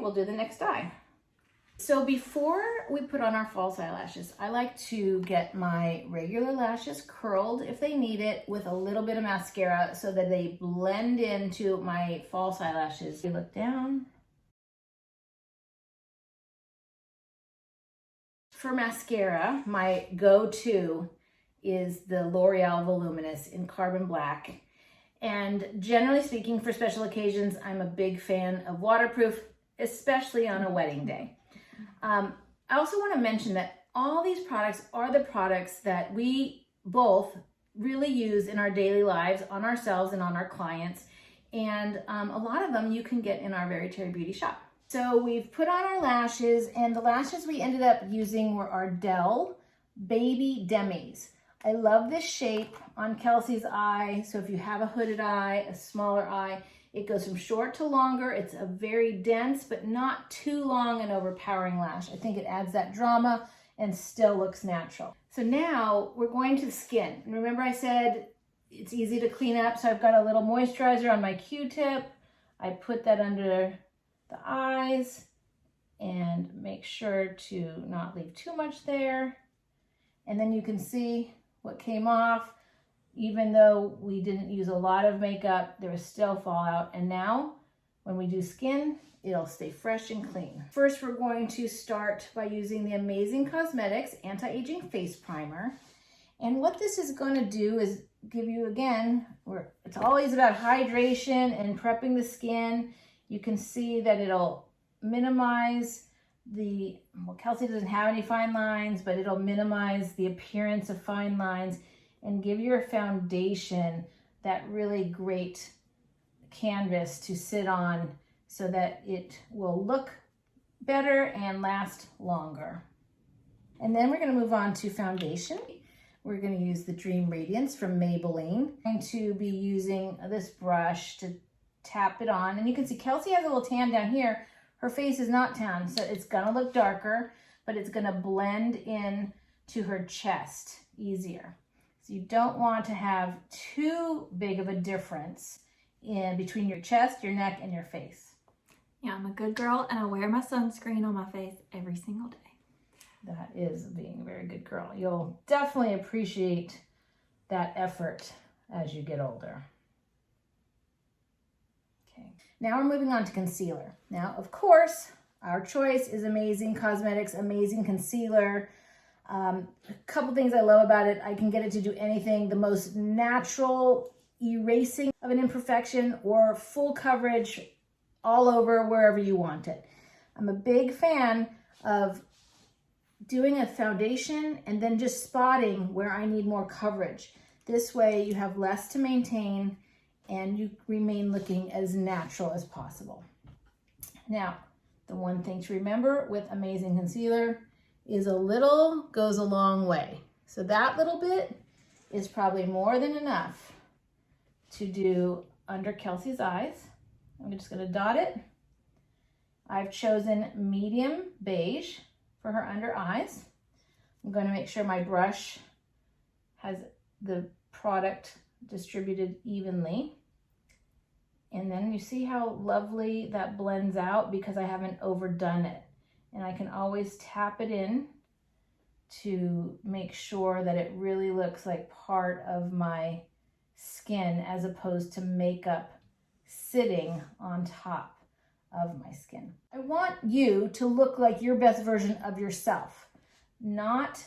we'll do the next eye. So before we put on our false eyelashes, I like to get my regular lashes curled if they need it with a little bit of mascara so that they blend into my false eyelashes. You look down. For mascara, my go-to is the L'Oreal Voluminous in Carbon Black. And generally speaking, for special occasions, I'm a big fan of waterproof, especially on a wedding day. I also want to mention that all these products are the products that we both really use in our daily lives on ourselves and on our clients. And a lot of them you can get in our veryTerri Beauty shop. So we've put on our lashes, and the lashes we ended up using were our Dell Baby Demis. I love this shape on Kelsey's eye. So if you have a hooded eye, a smaller eye, it goes from short to longer. It's a very dense, but not too long and overpowering lash. I think it adds that drama and still looks natural. So now we're going to the skin. And remember I said it's easy to clean up. So I've got a little moisturizer on my Q-tip. I put that under the eyes and make sure to not leave too much there. And then you can see what came off. Even though we didn't use a lot of makeup, there was still fallout. And now when we do skin, it'll stay fresh and clean. First, we're going to start by using the Amazing Cosmetics Anti-Aging Face Primer. And what this is going to do is give you, again, it's always about hydration and prepping the skin. You can see that it'll minimize well, Kelsey doesn't have any fine lines, but it'll minimize the appearance of fine lines and give your foundation that really great canvas to sit on so that it will look better and last longer. And then we're going to move on to foundation. We're going to use the Dream Radiance from Maybelline. I'm going to be using this brush to tap it on. And you can see Kelsey has a little tan down here. Her face is not tan, so it's going to look darker, but it's going to blend in to her chest easier. So you don't want to have too big of a difference in between your chest, your neck, and your face. Yeah, I'm a good girl, and I wear my sunscreen on my face every single day. That is being a very good girl. You'll definitely appreciate that effort as you get older. Okay, now we're moving on to concealer. Now, of course, our choice is Amazing Cosmetics Amazing Concealer. A couple things I love about it. I can get it to do anything. The most natural erasing of an imperfection or full coverage all over wherever you want it. I'm a big fan of doing a foundation and then just spotting where I need more coverage. This way you have less to maintain and you remain looking as natural as possible. Now, the one thing to remember with Amazing Concealer is a little goes a long way. So that little bit is probably more than enough to do under Kelsey's eyes. I'm just going to dot it. I've chosen medium beige for her under eyes. I'm going to make sure my brush has the product distributed evenly. And then you see how lovely that blends out because I haven't overdone it. And I can always tap it in to make sure that it really looks like part of my skin as opposed to makeup sitting on top of my skin. I want you to look like your best version of yourself, not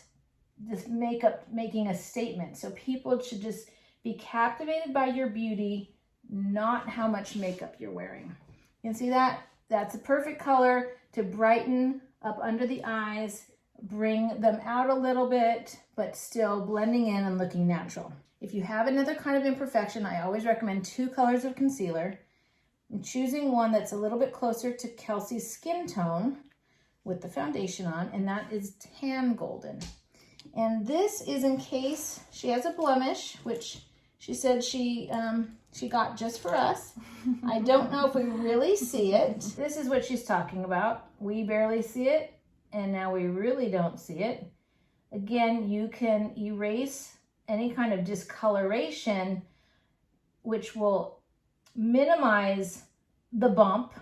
this makeup making a statement. So people should just be captivated by your beauty, not how much makeup you're wearing. You can see that? That's a perfect color to brighten up under the eyes, bring them out a little bit, but still blending in and looking natural. If you have another kind of imperfection, I always recommend 2 colors of concealer. I'm choosing one that's a little bit closer to Kelsey's skin tone with the foundation on, and that is Tan Golden. And this is in case she has a blemish, which she said she got just for us. I don't know if we really see it. This is what she's talking about. We barely see it, and now we really don't see it. Again, you can erase any kind of discoloration, which will minimize the bump,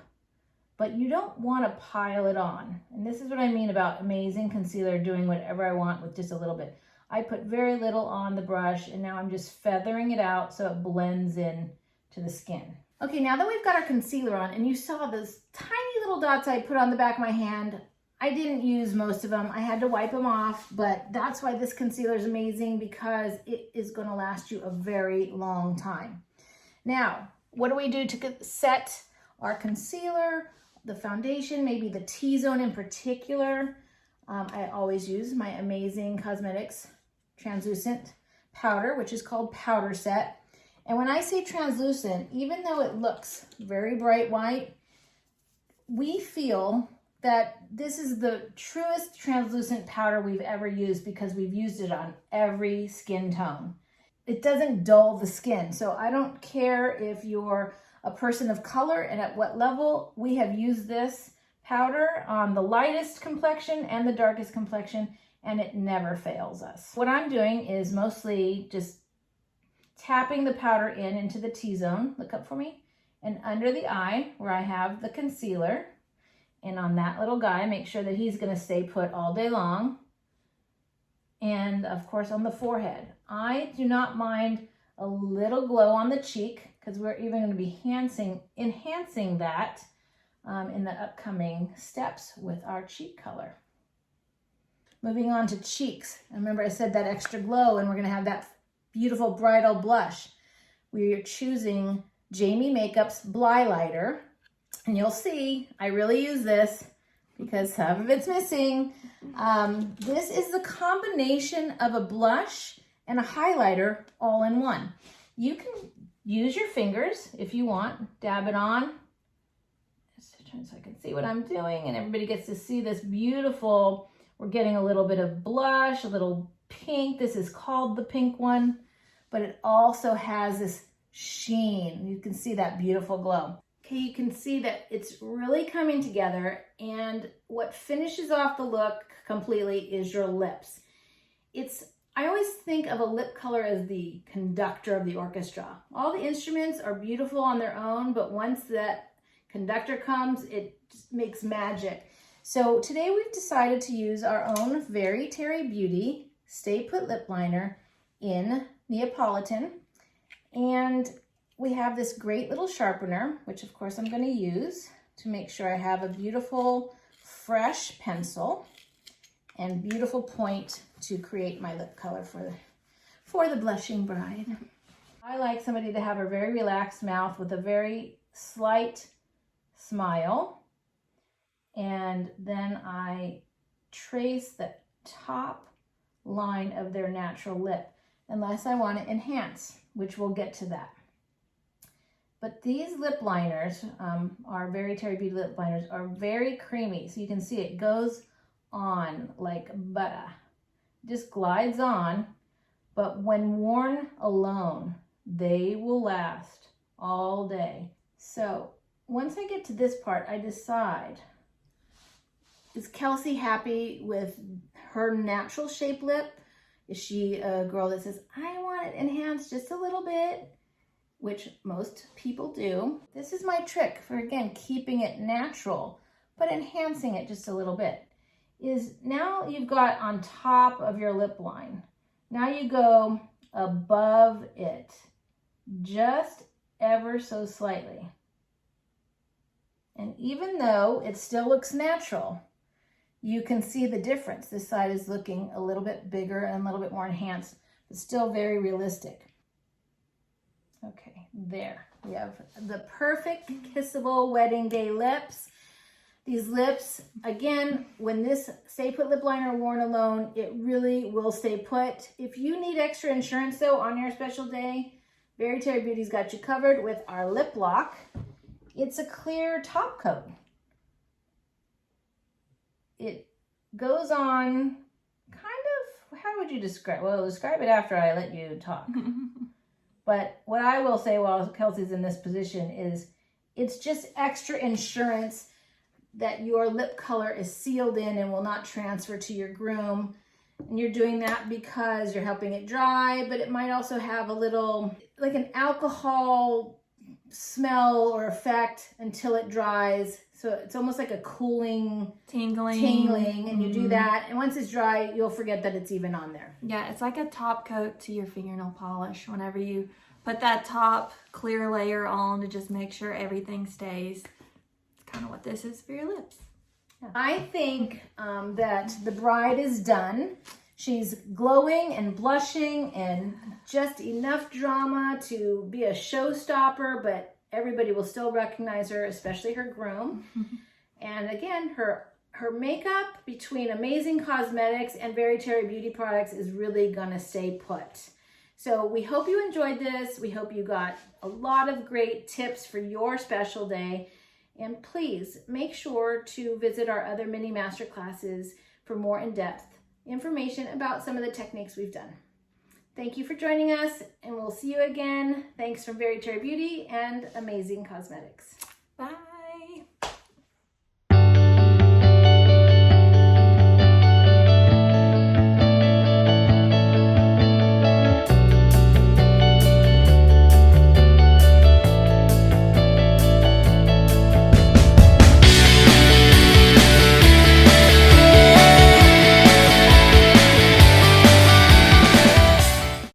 but you don't want to pile it on. And this is what I mean about amazing concealer, doing whatever I want with just a little bit. I put very little on the brush, and now I'm just feathering it out so it blends in to the skin. Okay, now that we've got our concealer on, and you saw those tiny little dots I put on the back of my hand, I didn't use most of them. I had to wipe them off, but that's why this concealer is amazing, because it is going to last you a very long time. Now, what do we do to set our concealer, the foundation, maybe the T-zone in particular? I always use my Amazing Cosmetics translucent powder, which is called Powder Set. And when I say translucent, even though it looks very bright white, we feel that this is the truest translucent powder we've ever used, because we've used it on every skin tone. It doesn't dull the skin. So I don't care if you're a person of color and at what level, we have used this powder on the lightest complexion and the darkest complexion, and it never fails us. What I'm doing is mostly just tapping the powder into the T-zone, look up for me, and under the eye where I have the concealer. And on that little guy, make sure that he's gonna stay put all day long. And of course on the forehead. I do not mind a little glow on the cheek, because we're even gonna be enhancing that in the upcoming steps with our cheek color. Moving on to cheeks. Remember I said that extra glow, and we're gonna have that beautiful bridal blush. We are choosing Jamie Makeup's Blylighter. And you'll see, I really use this because some of it's missing. This is the combination of a blush and a highlighter all in one. You can use your fingers if you want, dab it on. Just so I can see what I'm doing, and everybody gets to see this beautiful, we're getting a little bit of blush, a little pink. This is called the pink one, but it also has this sheen. You can see that beautiful glow. Okay, you can see that it's really coming together, and what finishes off the look completely is your lips. I always think of a lip color as the conductor of the orchestra. All the instruments are beautiful on their own, but once that conductor comes, it just makes magic. So today we've decided to use our own veryTerri Beauty Stay Put Lip Liner in Neapolitan, and we have this great little sharpener, which of course I'm going to use to make sure I have a beautiful fresh pencil and beautiful point to create my lip color for the blushing bride. I like somebody to have a very relaxed mouth with a very slight smile, and then I trace the top line of their natural lip, unless I want to enhance, which we'll get to that. But these lip liners, our veryTerri Beauty lip liners, are very creamy. So you can see it goes on like butter. Just glides on, but when worn alone, they will last all day. So once I get to this part, I decide, is Kelsey happy with her natural shape lip? Is she a girl that says, I want it enhanced just a little bit? Which most people do. This is my trick for, again, keeping it natural, but enhancing it just a little bit. Is now you've got on top of your lip line. Now you go above it, just ever so slightly. And even though it still looks natural, you can see the difference. This side is looking a little bit bigger and a little bit more enhanced, but still very realistic. Okay, there. We have the perfect kissable wedding day lips. These lips, again, when this Stay Put lip liner worn alone, it really will stay put. If you need extra insurance though on your special day, veryTerri Beauty's got you covered with our lip lock. It's a clear top coat. It goes on kind of, how would you describe? Well, describe it after I let you talk. But what I will say while Kelsey's in this position is it's just extra insurance that your lip color is sealed in and will not transfer to your groom. And you're doing that because you're helping it dry, but it might also have a little, like an alcohol smell or effect until it dries. So it's almost like a cooling, tingling, and you do that. And once it's dry, you'll forget that it's even on there. Yeah, it's like a top coat to your fingernail polish whenever you put that top clear layer on to just make sure everything stays. It's kind of what this is for your lips. Yeah. I think that the bride is done. She's glowing and blushing and just enough drama to be a showstopper, but everybody will still recognize her, especially her groom. And again, her makeup between Amazing Cosmetics and veryTerri Beauty Products is really gonna stay put. So we hope you enjoyed this. We hope you got a lot of great tips for your special day. And please make sure to visit our other mini masterclasses for more in-depth information about some of the techniques we've done. Thank you for joining us, and we'll see you again. Thanks from veryTerri Beauty and Amazing Cosmetics. Bye.